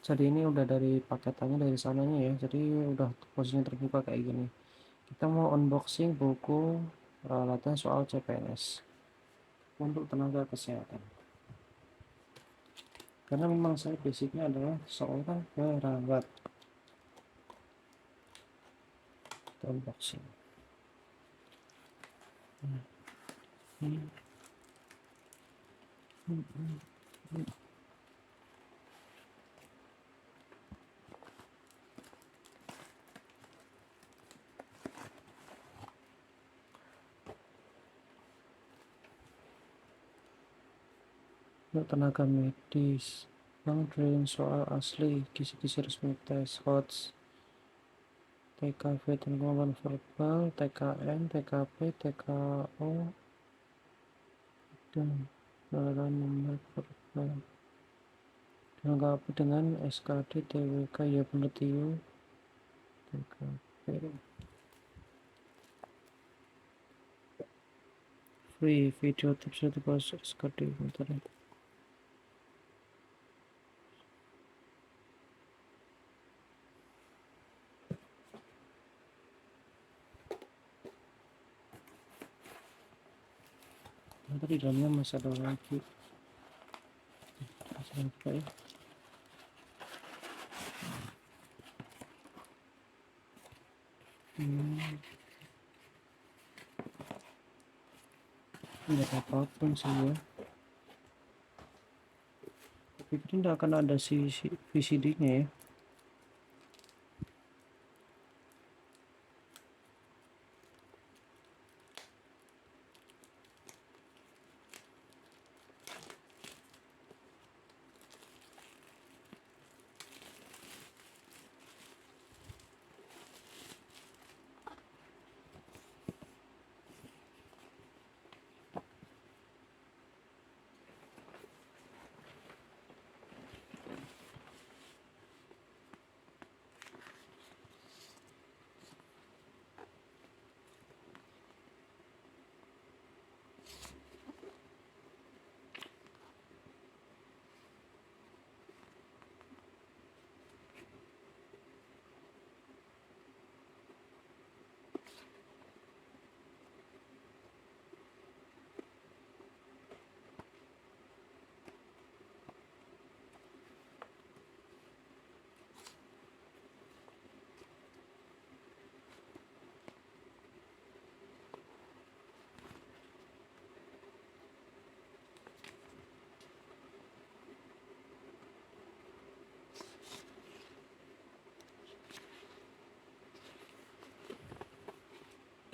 Jadi ini udah dari paketannya dari sananya ya, jadi udah posisinya terbuka kayak gini. Kita mau unboxing buku peralatan soal CPNS untuk tenaga kesehatan, karena memang saya basicnya adalah seorang perawat. Kita unboxing. Untuk tenaga medis, Bang soal asli, kisi-kisi resmi tes, HOTS, TKV dan kemampuan verbal, TKN, TKP, TKO, dan pengalaman nomor verbal. Dilengkapi dengan SKD, TWK, ya bener TU, TKP. Free video tips dari proses SKD, bentar ya. Tadi dalamnya masih ada lagi. Sampai nggak ada apapun sih ya. Tapi ini nggak akan ada VCD-nya ya.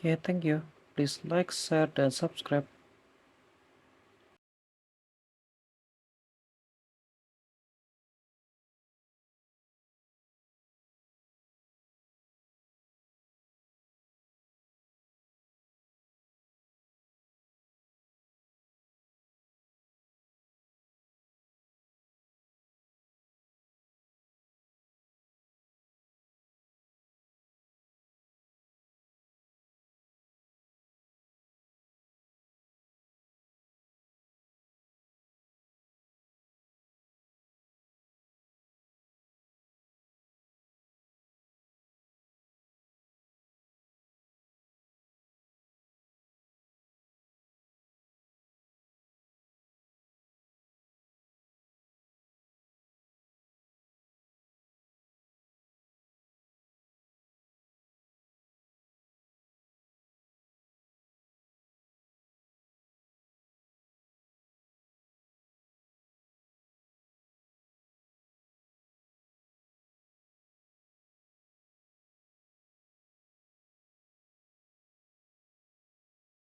Oke, thank you. Please like, share, dan subscribe.